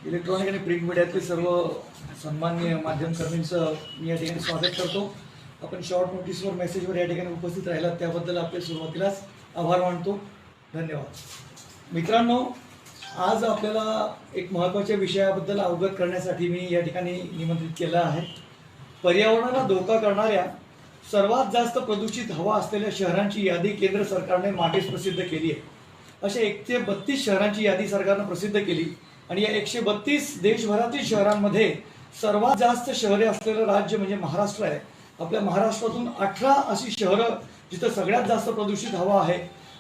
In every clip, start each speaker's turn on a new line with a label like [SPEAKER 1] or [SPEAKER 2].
[SPEAKER 1] Electronic आणि print मीडियातील सर्व सन्माननीय माध्यमकर्मींचं मी या ठिकाणी स्वागत करतो। आपण शॉर्ट नोटीसवर मेसेजवर या ठिकाणी उपस्थित राहिलात त्याबद्दल आपले सुरुवातीलाच आभार मानतो। धन्यवाद। मित्रांनो, आज आपल्याला एक महत्त्वाच्या विषयाबद्दल अवगत करण्यासाठी मी या ठिकाणी निमंत्रित केलं आहे। पर्यावरणाला धोका करणाऱ्या सर्वात जास्त प्रदूषित हवा असलेल्या शहरांची यादी केंद्र सरकारने मागेच प्रसिद्ध केली आहे। अशा 132 शहरांची यादी सरकारने प्रसिद्ध केली आणि या 132 देशभरातील शहरांमध्ये सर्वात जास्त शहरे असलेलं राज्य म्हणजे महाराष्ट्र आहे। आपल्या महाराष्ट्रातून 18 अशी शहरं जिथं सगळ्यात जास्त प्रदूषित हवा आहे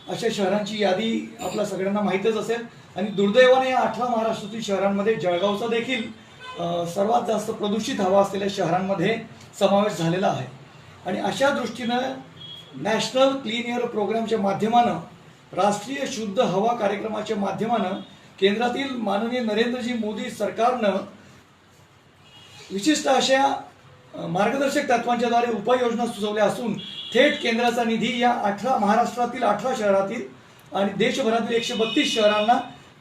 [SPEAKER 1] अशा शहरांची यादी आपल्या सगळ्यांना माहीतच असेल। आणि दुर्दैवाने या 18 महाराष्ट्रातील शहरांमध्ये जळगावचा देखील सर्वात जास्त प्रदूषित हवा असलेल्या शहरांमध्ये समावेश झालेला आहे। आणि अशा दृष्टीनं नॅशनल क्लीन एअर प्रोग्रामच्या माध्यमानं, राष्ट्रीय शुद्ध हवा कार्यक्रमाच्या माध्यमानं केंद्रातील माननीय नरेंद्रजी मोदी सरकारनं विशिष्ट अशा मार्गदर्शक तत्वांच्या द्वारे उपाययोजना सुचवल्या असून थेट केंद्राचा निधी या महाराष्ट्रातील 18 शहरातील आणि देशभरातील 132 शहरांना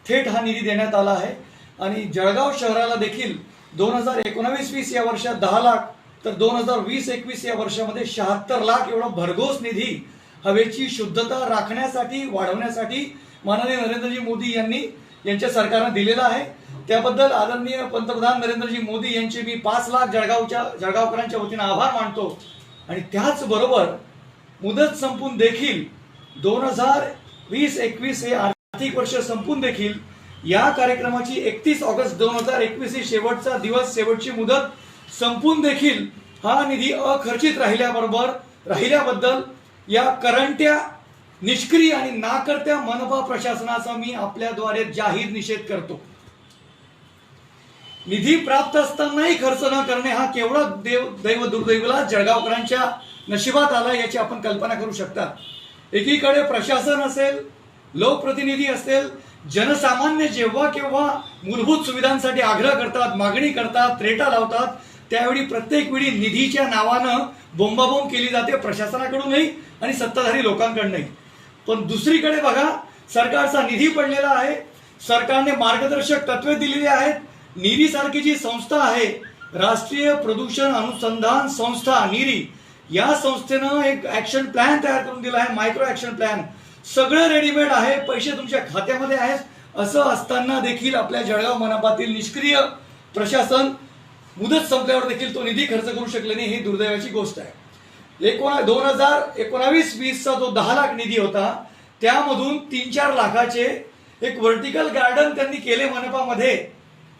[SPEAKER 1] थेट हा निधी देण्यात आला आहे। आणि जळगाव शहराला देखील 2019-20 या वर्षात 10 लाख तर 2020-21 या वर्षामध्ये 76 लाख एवढा भरघोस निधी हवेची शुद्धता राखण्यासाठी वाढवण्यासाठी माननीय नरेंद्रजी मोदी यांच्या सरकारने दिलेला आहे। त्याबद्दल आदरणीय पंतप्रधान नरेंद्रजी मोदी यांचे मी 5 लाख जळगावकरांच्या वतीने आभार मानतो। आणि त्याचबरोबर मुदत संपून देखील 2020-21 हे आर्थिक वर्ष संपून देखील या कार्यक्रमाची 31 ऑगस्ट 2021 ही शेवटची मुदत संपून देखील हा निधी अखर्चित राहिल्याबद्दल या करंट्या निष्क्रिय आणि नाकर्त्या मनपा प्रशासनाचा मी आपल्याद्वारे जाहीर निषेध करतो। निधी प्राप्त असतानाही खर्च न करणे हा केवढा दैव दुर्दैवाला जळगावकरांच्या नशिबात आला याची आपण कल्पना करू शकता। एकीकडे प्रशासन असेल, लोकप्रतिनिधी असेल, जनसामान्य जेव्हा केव्हा मूलभूत सुविधांसाठी आग्रह करतात, मागणी करतात, रेटा लावतात, त्यावेळी प्रत्येक वेळी निधीच्या नावानं बोंबाबोंब केली जाते प्रशासनाकडूनही आणि सत्ताधारी लोकांकडूनही। पण दुसरीकडे बघा, सरकारचा निधी पडलेला आहे, सरकारने मार्गदर्शक तत्वे दिलेली आहेत। नीरी सारखी जी संस्था आहे, राष्ट्रीय प्रदूषण अनुसंधान संस्था नीरी, या संस्थेनं एक ऍक्शन प्लॅन तयार करून दिला आहे, मायक्रो ऍक्शन प्लॅन। सगळं रेडीमेड आहे, पैसे तुमच्या खात्यामध्ये आहेत। असं असताना देखील आपल्या जळगाव मनपातील निष्क्रिय प्रशासन मुदत संपल्यावर देखील तो निधी खर्च करू शकले नाही, ही दुर्दैवाची गोष्ट आहे। 2019-20 चा जो 10 लाख निधी होता त्यामधून 3-4 लाखाचे एक व्हर्टिकल गार्डन त्यांनी केले मनपामध्ये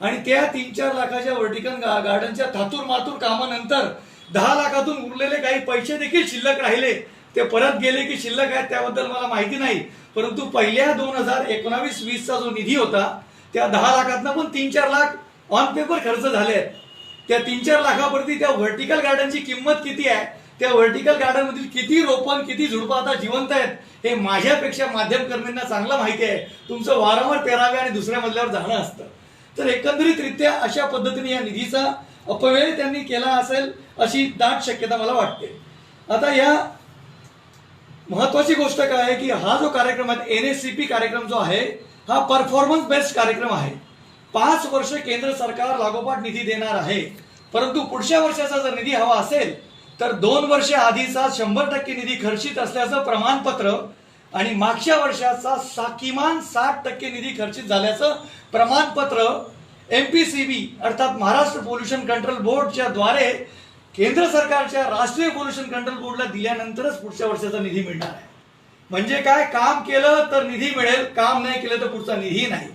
[SPEAKER 1] आणि त्या 3-4 लाखाच्या व्हर्टिकल गार्डनच्या थातूर मातूर कामानंतर 10 लाखातून उरलेले काही पैसे देखील शिल्लक राहिले। ते परत गेले की शिल्लक आहेत त्याबद्दल मला माहिती नाही, परंतु पहिल्या 2019-20 चा जो निधी होता त्या 10 लाखातनं पण 3-4 लाख ऑन पेपर खर्च झाले आहेत। त्या 3-4 लाखावरती त्या व्हर्टिकल गार्डनची किंमत किती आहे, त्या व्हर्टिकल गार्डन मधील किती रोपण किती झुडपं आता जिवंत आहेत हे माझ्यापेक्षा माध्यमकर्मींना चांगलं माहिती आहे। तुमचं वारंवार 13व्या आणि दुसऱ्या मजल्यावर जाणं असतं। तर एकंदरीतरित्या अशा पद्धतीने या निधीचा अपव्यय त्यांनी केला असेल अशी दाट शक्यता मला वाटते। आता या महत्वाची गोष्ट काय आहे की हा जो कार्यक्रम आहे NSCP कार्यक्रम जो आहे हा परफॉर्मन्स बेस्ड कार्यक्रम आहे। 5 वर्ष केंद्र सरकार लागोपाठ निधी देणार आहे, परंतु पुढच्या वर्षाचा जर निधी हवा असेल तर 2 वर्ष आधीचा 100% निधी खर्चित असल्याचं प्रमाणपत्र आणि मागच्या वर्षाचा किमान 60% निधी खर्चित झाल्याचं प्रमाणपत्र MPCB अर्थात महाराष्ट्र पोल्युशन कंट्रोल बोर्डच्या द्वारे केंद्र सरकारच्या राष्ट्रीय पोल्युशन कंट्रोल बोर्डला दिल्यानंतरच पुढच्या वर्षाचा निधी मिळणार आहे। म्हणजे काय, काम केलं तर निधी मिळेल, काम नाही केलं तर पुढचा निधी नाही।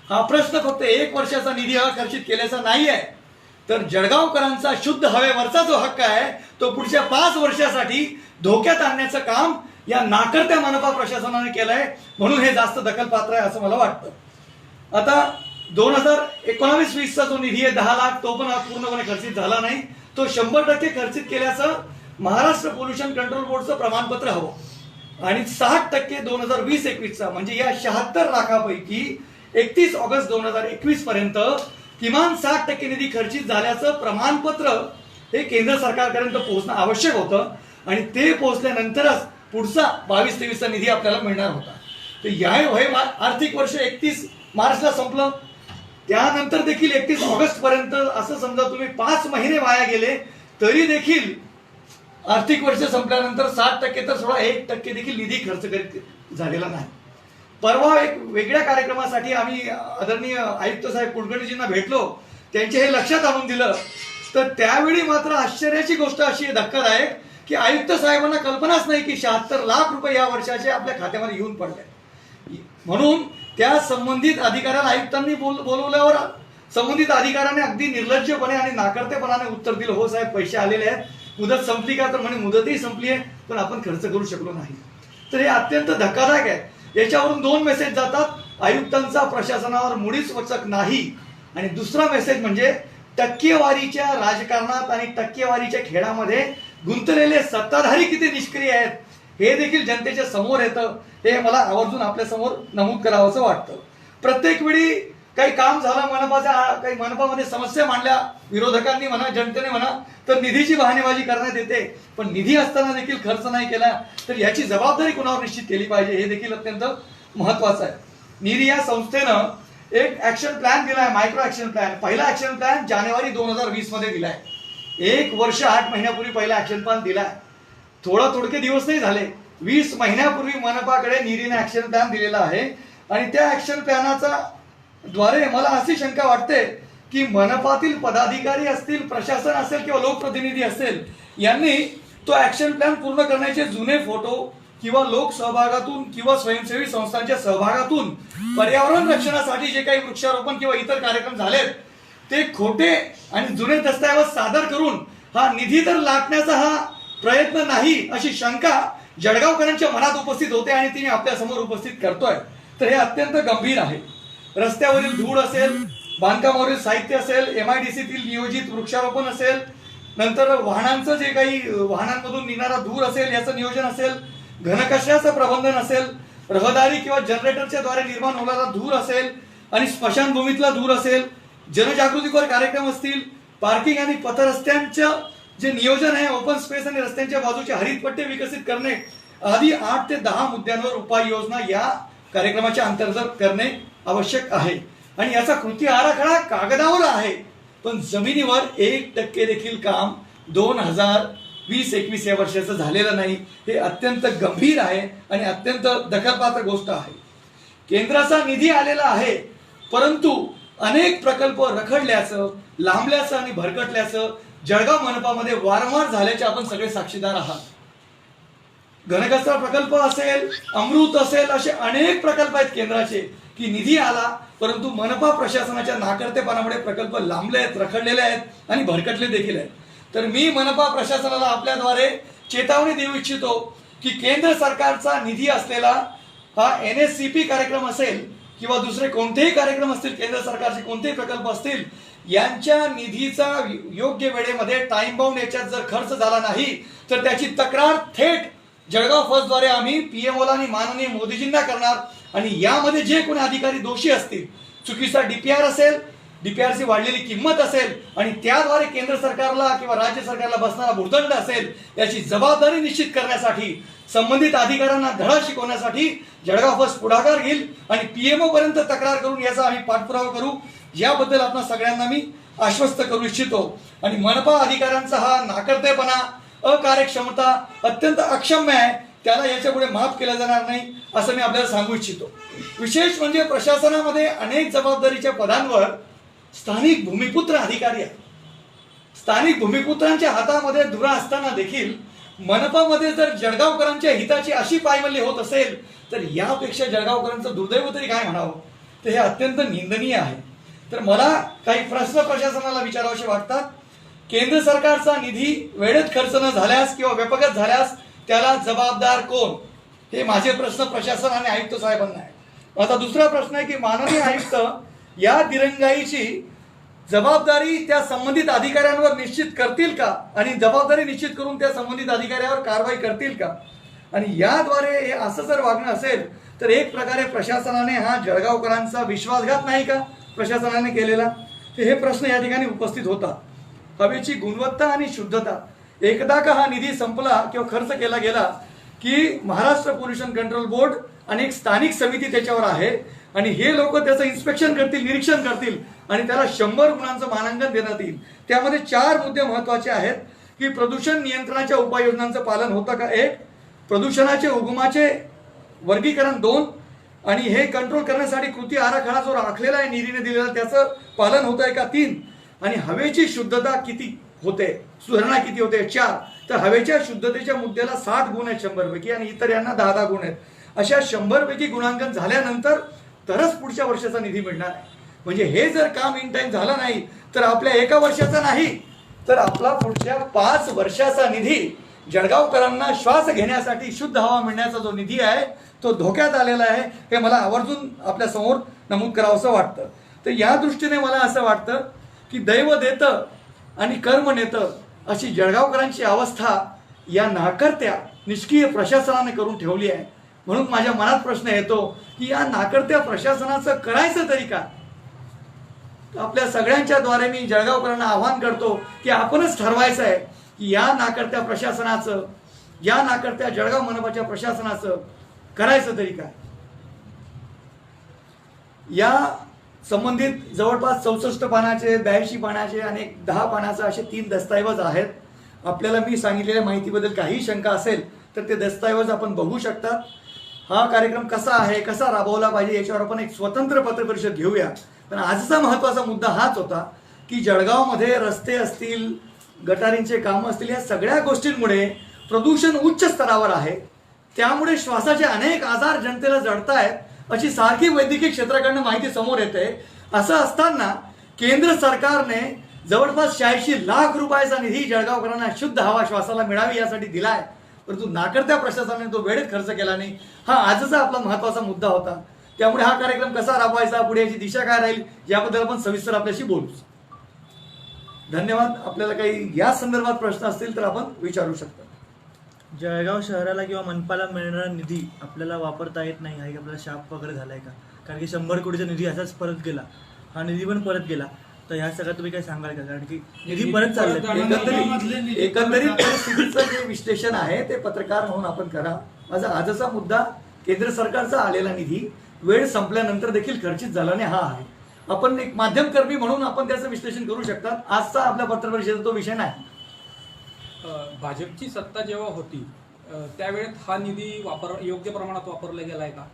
[SPEAKER 1] हा प्रश्न फक्त 1 वर्षाचा निधी अखर्चित केल्याचा नाही आहे, तर जळगावकरांचा शुद्ध हवेवरचा जो हक्क आहे तो पुढच्या 5 वर्षासाठी धोक्यात आणण्याचं काम या नाकर्त्या मनपा प्रशासनाने केलंय, म्हणून हे जास्त दखलपात्र आहे असं मला वाटतं। आता 2019-20 चा जो निधी आहे 10 लाख तो पण पूर्णपणे खर्चित झाला नाही, तो 100% खर्चित केल्याचं महाराष्ट्र पोल्युशन कंट्रोल बोर्डचं प्रमाणपत्र हवं। आणि 60% 2020-21 चा म्हणजे या 76 लाखापैकी 31 ऑगस्ट 2021 पर्यंत किमान 60% निधी खर्चित झाल्याचं प्रमाणपत्र हे केंद्र सरकारपर्यंत पोहोचणं आवश्यक होतं आणि ते पोहोचल्यानंतरच पुढचा 22-23चा निधी आपल्याला मिळणार होता. तर या आर्थिक वर्ष 31 मार्चला संपलं. त्यानंतर देखील 31 ऑगस्ट पर्यंत असं समजा तुम्ही 5 महिने वाया गेले तरी देखील आर्थिक वर्ष संपल्यानंतर 60% तर सोडा 1% देखील निधी खर्च झालेला नाही. परवा एक वेगळ्या कार्यक्रमासाठी आम्ही आदरणीय आयुक्त साहेब कुलकर्णीजींना भेटलो. त्यांचे हे लक्षात आणून दिलं. तर त्यावेळी मात्र आश्चर्याची गोष्ट अशी धक्कादायक की आयुक्त साहेबांना कल्पनाच नाही की 76 लाख रुपये या वर्षाचे आपल्या खात्यामध्ये येऊन पडले. म्हणून त्या संबंधित अधिकाऱ्याला आयुक्तांनी बोलवल्यावर संबंधित अधिकाऱ्याने अगदी निर्लज्जपणे आणि नाकर्तेपणाने उत्तर दिलं, हो साहेब पैसे आलेले आहेत, मुदत संपली का, तर म्हणे मुदतही संपली आहे पण आपण खर्च करू शकलो नाही. तर हे अत्यंत धक्कादायक आहे. याच्यावरून 2 मेसेज जातात. आयुक्तांचा प्रशासनावर मुळीच वचक नाही आणि दुसरा मेसेज म्हणजे टक्केवारीच्या राजकारणात आणि टक्केवारीच्या खेळामध्ये गुंतलेले सत्ताधारी किती निष्क्रिय आहेत हे देखील जनतेच्या समोर येतं. हे मला आवर्जून आपल्या समोर नमूद करावंसं वाटतं. प्रत्येक वेळी काही काम झालं काही मनपामध्ये समस्या मांडल्या विरोधकांनी म्हणा जनतेने म्हणा तर निधीची बहाणेबाजी करण्यात येते. पण निधी असताना देखील खर्च नाही केला तर याची जबाबदारी कुणावर निश्चित केली पाहिजे हे देखील अत्यंत महत्वाचं आहे. नीरी या संस्थेनं एक ऍक्शन प्लॅन दिलाय, मायक्रो ऍक्शन प्लॅन. पहिला ऍक्शन प्लॅन जानेवारी 2020 मध्ये दिलाय. 1 वर्ष 8 महिन्यापूर्वी पहिला ऍक्शन प्लॅन दिलाय. थोडके दिवस नाही झाले, 20 महिन्यापूर्वी मनपाकडे नीरीने ऍक्शन प्लॅन दिलेला आहे. आणि त्या ऍक्शन प्लॅनाचा द्वारे मला अशी शंका वाटते की मनपातील पदाधिकारी असतील, प्रशासन असेल किंवा लोकप्रतिनिधी असेल यांनी तो ऍक्शन प्लॅन पूर्ण करण्याचे जुने फोटो किंवा लोक सहभागातून किंवा स्वयंसेवी संस्थांच्या सहभागातून पर्यावरण रक्षणासाठी जे काही वृक्षारोपण किंवा इतर कार्यक्रम झालेत ते खोटे आणि जुने दस्तऐवज सादर करून हा निधी तर लाटण्याचा हा प्रयत्न नाही अशी शंका जळगावकरांच्या मनात उपस्थित होते आणि ती आपल्या समोर उपस्थित करतोय. तर हे अत्यंत गंभीर आहे. रस्त्यावरील धूळ असेल, बांधकामावरील साहित्य असेल, MIDCतील नियोजित वृक्षारोपण असेल, नंतर वाहनांचं जे काही वाहनांमधून निघणारा धूर असेल याचं नियोजन असेल, घनकचऱ्याचं प्रबंधन असेल, रहदारी किंवा जनरेटरच्या द्वारे निर्माण होणारा धूर असेल आणि स्मशानभूमीतला धूर असेल, जनजागृतीपर कार्यक्रम असतील, पार्किंग आणि पथरस्त्यांचं जे नियोजन आहे, ओपन स्पेस आणि रस्त्यांच्या बाजूचे हरितपट्टे विकसित करणे आदी 8 ते 10 मुद्द्यांवर उपाययोजना या कार्यक्रमाच्या अंतर्गत करणे आवश्यक आहे. आणि याचा कृती आराखडा कागदावर आहे पण जमिनीवर 1% देखील काम 2020-21 या वर्षाचं झालेलं नाही. हे अत्यंत गंभीर आहे आणि अत्यंत दखलपात्र गोष्ट आहे. केंद्राचा निधी आलेला आहे परंतु अनेक प्रकल्प रखडल्याचं, लांबल्याचं आणि भरकटल्याचं जळगाव मनपामध्ये वारंवार झाल्याचे आपण सगळे साक्षीदार आहात. घनकचरा प्रकल्प असेल, अमृत असेल, असे अनेक प्रकल्प आहेत केंद्राचे की निधी आला परंतु मनपा प्रशासनाच्या नाकर्तेपणामुळे प्रकल्प लांबले आहेत, रखडलेले आहेत आणि भरकटले देखील आहेत. तर मी मनपा प्रशासनाला आपल्याद्वारे चेतावणी देऊ इच्छितो की केंद्र सरकारचा निधी असलेला हा NSCP कार्यक्रम असेल किंवा दुसरे कोणतेही कार्यक्रम असतील, केंद्र सरकारचे कोणतेही प्रकल्प असतील, यांच्या निधीचा योग्य वेळेमध्ये टाइम बाउंड याच्यात जर खर्च झाला नाही तर त्याची तक्रार थेट जळगाव फर्स्टद्वारे आम्ही PMOला आणि माननीय मोदीजींना करणार. आणि यामध्ये जे कोणी अधिकारी दोषी असतील, चुकीचा DPR असेल, DPRची वाढलेली किंमत असेल आणि त्याद्वारे केंद्र सरकारला किंवा राज्य सरकारला बसणारा भुर्दंड असेल, याची जबाबदारी निश्चित करण्यासाठी संबंधित अधिकाऱ्यांना धडा शिकवण्यासाठी जळगाव फर्स्ट पुढाकार घेईल आणि PMO पर्यंत तक्रार करून याचा आम्ही पाठपुरावा करू. याबद्दल आपण सगळ्यांना मी आश्वस्त करू इच्छितो. आणि मनपा अधिकाऱ्यांचा हा नाकर्तेपणा, अकार्यक्षमता अत्यंत अक्षम्य आहे. त्याला याच्यापुढे माफ केलं जाणार नाही असं मी आपल्याला सांगू इच्छितो. विशेष म्हणजे प्रशासनामध्ये अनेक जबाबदारीच्या पदांवर स्थानिक भूमिपुत्र अधिकारी आहेत. स्थानिक भूमिपुत्रांच्या हातामध्ये धुरा असताना देखील मनपामध्ये जर जळगावकरांच्या हिताची अशी पायमल्ली होत असेल तर यापेक्षा जळगावकरांचं दुर्दैव तरी काय म्हणावं. तर हे अत्यंत निंदनीय आहे. तर मला काही प्रश्न प्रशासनाला विचारावेसे वाटतात. केंद्र सरकारचा निधी वेळेत खर्च न झाल्यास किंवा व्यपगत झाल्यास त्याला जबाबदार कोण, हे माझे प्रश्न प्रशासन आणि आयुक्त साहेबांना आहे. आता दुसरा प्रश्न आहे की माननीय आयुक्त या दिरंगाईची जबाबदारी त्या संबंधित अधिकाऱ्यांवर निश्चित करतील का आणि जबाबदारी निश्चित करून त्या संबंधित अधिकाऱ्यावर कारवाई करतील का. आणि याद्वारे हे असं जर वागणं असेल तर एक प्रकारे प्रशासनाने हा जळगावकरांचा विश्वासघात नाही का प्रशासनाने केलेला. हे प्रश्न या ठिकाणी उपस्थित होतात. हवेची गुणवत्ता आणि शुद्धता, एकदा का हा निधी संपला किंवा खर्च केला गेला की महाराष्ट्र पोल्युशन कंट्रोल बोर्ड आणि एक स्थानिक समिती त्याच्यावर आहे आणि हे लोक त्याचं इन्स्पेक्शन करतील, निरीक्षण करतील आणि त्याला 100 गुणांचं मानांकन देण्यात येईल. त्यामध्ये 4 मुद्दे महत्वाचे आहेत की प्रदूषण नियंत्रणाच्या उपाययोजनांचं पालन होतं का, 1, प्रदूषणाचे उगमाचे वर्गीकरण 2, आणि हे कंट्रोल करण्यासाठी कृती आराखडा जो आखलेला आहे नीरीने दिलेला त्याचं पालन होत आहे का, 3, आणि हवेची शुद्धता किती होते, सुधारणा किती होते, 4. तर हवेच्या शुद्धतेच्या मुद्द्याला 60 गुण आहेत 100 पैकी आणि इतर यांना 10 गुण आहेत. अशा 100 पैकी गुणांकन झाल्यानंतर तरच पुढच्या वर्षाचा निधी मिळणार आहे. म्हणजे हे जर काम इन टाइम झालं नाही तर आपल्या 1 वर्षाचा नाही तर आपला पुढच्या 5 वर्षाचा निधी जळगावकरांना श्वास घेण्यासाठी शुद्ध हवा मिळण्याचा जो निधी आहे तो धोक्यात आलेला आहे. हे मला आवर्जून आपल्या समोर नमूद करावंसं वाटतं. तर या दृष्टीने मला असं वाटतं की दैव देतं आणि कर्म नेतं अशी जळगावकरांची अवस्था या नाकर्त्या निष्क्रिय प्रशासनाने करून ठेवली आहे. म्हणून माझ्या मनात प्रश्न येतो की या नाकर्त्या प्रशासनाचं करायचं तरी काय. आपल्या सगळ्यांच्या द्वारे मी जळगावकरांना आवाहन करतो की आपणच ठरवायचं आहे की या नाकर्त्या प्रशासनाचं, या नाकर्त्या जळगाव मनपाच्या प्रशासनाचं करायचं तरी काय. या संबंधित जवळपास 64 पानाचे, 82 पानाचे आणि 10 पानाचे असे 3 दस्तऐवज आहेत. आपल्याला मी सांगितलेल्या माहितीबद्दल काही शंका असेल तर ते दस्तऐवज आपण बघू शकतात. हा कार्यक्रम कसा आहे, कसा राबवला पाहिजे याच्यावर आपण एक स्वतंत्र पत्रपरिषद घेऊया. पण आजचा महत्त्वाचा मुद्दा हाच होता की जळगावमध्ये रस्ते असतील, गटारींचे कामं असतील, या सगळ्या गोष्टींमुळे प्रदूषण उच्च स्तरावर आहे. त्यामुळे श्वासाचे अनेक आजार जनतेला जडतायत अशी सारखी वैद्यकीय क्षेत्राकडनं माहिती समोर येते. असं असताना केंद्र सरकारने जवळपास 86 लाख रुपयाचा निधी जळगावकरांना शुद्ध हवा श्वासाला मिळावी यासाठी दिलाय, परंतु नाकर्त्या प्रशासनाने तो वेळेत खर्च केला नाही. हा आजचा आपला महत्त्वाचा मुद्दा होता. त्यामुळे हा कार्यक्रम कसा राबवायचा, पुढे याची दिशा काय राहील याबद्दल आपण सविस्तर आपल्याशी बोलू. धन्यवाद. आपल्याला काही या संदर्भात प्रश्न असतील तर आपण विचारू शकता.
[SPEAKER 2] जळगाव शहराला किंवा मनपाला मिळणारा निधी आपल्याला वापरता येत नाही आहे की आपल्याला शाप वगैरे झालाय का? कारण की 100 कोटीचा निधी असाच परत गेला, हा निधी पण परत गेला. तर ह्या सगळ्यात तुम्ही काय सांगाल का? कारण की निधी परत चालले.
[SPEAKER 1] एकंदरीत परिस्थितीचं जे विश्लेषण आहे ते पत्रकार म्हणून आपण करा. माझा आजचा मुद्दा केंद्र सरकारचा आलेला निधी वेळ संपल्यानंतर देखील खर्चित झाला नाही हा आहे. आपण एक माध्यमकर्मी म्हणून आपण त्याचं विश्लेषण करू शकतात. आजचा आपल्या पत्रपरिषदेचा तो विषय नाही.
[SPEAKER 3] भाजपची सत्ता जेव्हा होती त्यावेळेत हा निधी योग्य प्रमाणात वापरला गेलाय का?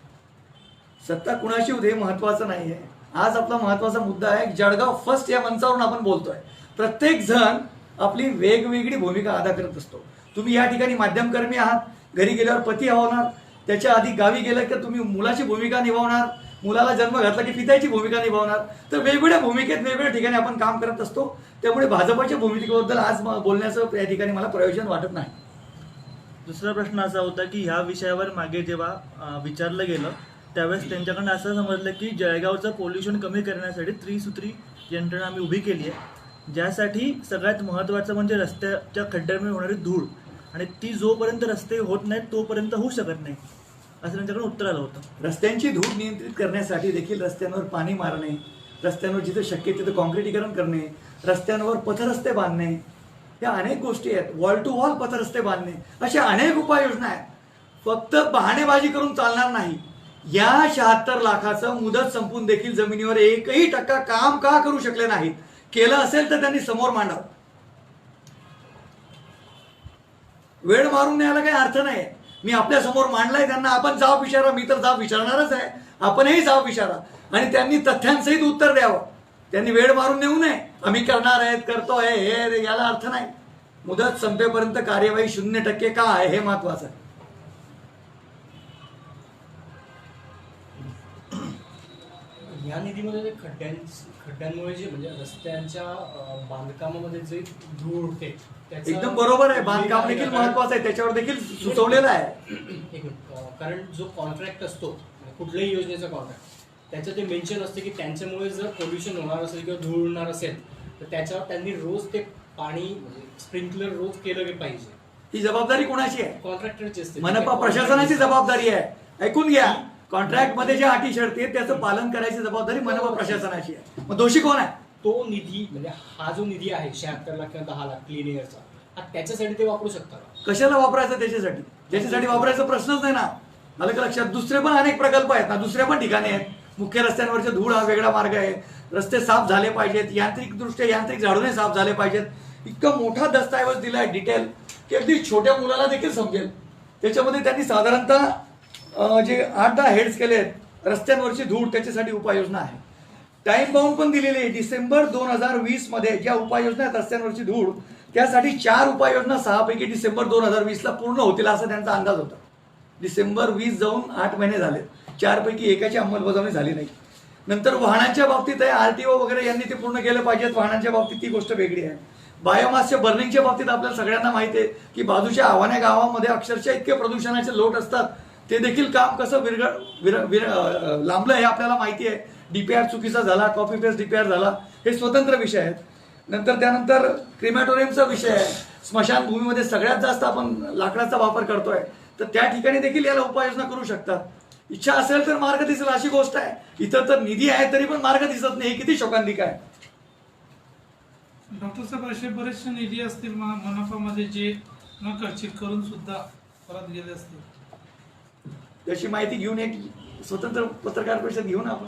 [SPEAKER 1] सत्ता कुणाची होते हे महत्वाचं नाहीये. आज आपला महत्वाचा मुद्दा आहे जळगाव फर्स्ट या मंचावरून आपण बोलतोय. प्रत्येक जण आपली वेगवेगळी भूमिका अदा करत असतो. तुम्ही या ठिकाणी माध्यमकर्मी आहात, घरी गेल्यावर पती होणार, त्याच्या आधी गावी गेलं की तुम्ही मुलाची भूमिका निभावणार, मुलाला जन्म घातला की पित्याची भूमिका निभावणार. तर वेगवेगळ्या भूमिकेत वेगवेगळ्या ठिकाणी आपण काम करत असतो. त्यामुळे भाजपच्या भूमिकेबद्दल आज बोलण्याचं या ठिकाणी मला प्रयोजन वाटत नाही.
[SPEAKER 2] दुसरा प्रश्न असा होता की ह्या विषयावर मागे जेव्हा विचारलं गेलं त्यावेळेस त्यांच्याकडनं असं समजलं की जळगावचं पोल्युशन कमी करण्यासाठी त्रिसूत्री यंत्रणा आम्ही उभी केली आहे, ज्यासाठी सगळ्यात महत्त्वाचं म्हणजे रस्त्याच्या खड्ड्यांमुळे होणारी धूळ, आणि ती जोपर्यंत रस्ते होत नाहीत तोपर्यंत होऊ शकत नाही असं त्यांच्याकडे उत्तर आलं होतं.
[SPEAKER 1] रस्त्यांची धूळ नियंत्रित करण्यासाठी देखील रस्त्यांवर पाणी मारणे, रस्त्यांवर जिथे शक्य तिथे कॉन्क्रिटीकरण करणे, रस्त्यांवर पथरस्ते बांधणे, या अनेक गोष्टी आहेत. वॉल टू वॉल पथरस्ते बांधणे, अशा अनेक उपाययोजना आहेत. फक्त बहाणेबाजी करून चालणार नाही. या 76 लाखाचं मुदत संपून देखील जमिनीवर 1% काम का करू शकले नाहीत? केलं असेल तर त्यांनी समोर मांडावं. वेळ मारून न्यायला काही अर्थ नाही. मी आपल्या समोर मांडलाय, त्यांना आपण जाब विचारा, मी तर जाब विचारणारच आहे, आपणही जाब विचारा आणि त्यांनी तथ्यांसहित उत्तर द्यावं. त्यांनी वेळ मारून नेऊ नये, आम्ही करणार आहेत, करतोय, हे याला अर्थ नाही. मुदत संपेपर्यंत कार्यवाही 0% का आहे हे महत्वाचं आहे.
[SPEAKER 4] या निधीमध्ये खड्ड्यांमुळे जे म्हणजे रस्त्यांच्या बांधकामामध्ये जे धूळ उडते
[SPEAKER 1] एकदम बरोबर आहे. बांधकाम देखील महत्वाचं आहे, त्याच्यावर देखील सुचवलेलं आहे.
[SPEAKER 4] एक मिनिट, कारण जो कॉन्ट्रॅक्ट असतो कुठल्याही योजनेचा कॉन्ट्रॅक्ट त्याचं ते मेन्शन असते की त्यांच्यामुळे जर पोल्युशन होणार असेल किंवा धूळ उडणार असेल तर त्याच्यावर त्यांनी रोज ते पाणी म्हणजे स्प्रिंकलर रोज केलं पाहिजे.
[SPEAKER 1] ही जबाबदारी कोणाची आहे?
[SPEAKER 4] कॉन्ट्रॅक्टरची असते.
[SPEAKER 1] मनपा प्रशासनाची जबाबदारी आहे. ऐकून घ्या, कॉन्ट्रॅक्ट मध्ये ज्या अटी शर्ती आहेत त्याचं पालन करायची जबाबदारी मनपा प्रशासनाची आहे. मग दोषी कोण आहे?
[SPEAKER 4] तो निधी म्हणजे हा जो निधी आहे 76 लाख किंवा 10 लाख क्लीन एअरचा, हा त्याच्यासाठी ते वापरू शकतात.
[SPEAKER 1] कशाला वापरायचं त्याच्यासाठी वापरायचा प्रश्नच नाही ना. आलं का लक्षात? दुसरे पण अनेक प्रकल्प आहेत ना, दुसऱ्या पण ठिकाणी आहेत. मुख्य रस्त्यांवरचे धूळ हा वेगळा मार्ग आहे. रस्ते साफ झाले पाहिजेत, यांत्रिक झाडूने साफ झाले पाहिजेत. इतका मोठा दस्तऐवज दिलाय डिटेल की अगदी छोट्या मुलाला देखील समजेल. त्याच्यामध्ये त्यांनी साधारणतः जे 8-10 हेड्स केले आहेत. रस्त्यांवरची धूळ त्याच्यासाठी उपाययोजना आहे. टाइम बाउंड पण दिलेली आहे. डिसेंबर 2020 मध्ये ज्या उपाययोजना आहेत रस्त्यांवरची धूळ, त्यासाठी 4 उपाययोजना 6 पैकी डिसेंबर 2020 ला पूर्ण होतील असा त्यांचा अंदाज होता. डिसेंबर 20 जाऊन 8 महिने झाले, 4 पैकी एकाची अंमलबजावणी झाली नाही. नंतर वाहनांच्या बाबतीत आहे, आरटीओ वगैरे यांनी ते पूर्ण केलं पाहिजेत. वाहनांच्या बाबतीत ती गोष्ट वेगळी आहे. बायोमासच्या बर्निंगच्या बाबतीत आपल्याला सगळ्यांना माहिती आहे की बाजूच्या आव्हाने गावामध्ये अक्षरशः इतके प्रदूषणाचे लोट असतात. ते देखील काम कसं लांबलं हे आपल्याला माहिती आहे. डीपीआर चुकीचा झाला, कॉपी पेस्ट डीपीआर झाला, हे स्वतंत्र विषय आहेत. त्यानंतर क्रिमॅटोरियमचा विषय आहे. स्मशानभूमीमध्ये सगळ्यात जास्त आपण लाकडाचा वापर करतोय, तर त्या ठिकाणी देखील याला उपाययोजना करू शकतात. इच्छा असेल तर मार्ग दिसेल अशी गोष्ट आहे. इथं तर निधी आहे तरी पण मार्ग दिसत नाही, हे किती शोकांतिक आहे.
[SPEAKER 5] डॉक्टर साहेब, असे बरेचसे निधी असतील मनपामध्ये जे न खर्चित करून सुद्धा परत गेले असतील.
[SPEAKER 1] त्याची माहिती घेऊन एक स्वतंत्र पत्रकार परिषद घेऊन आपण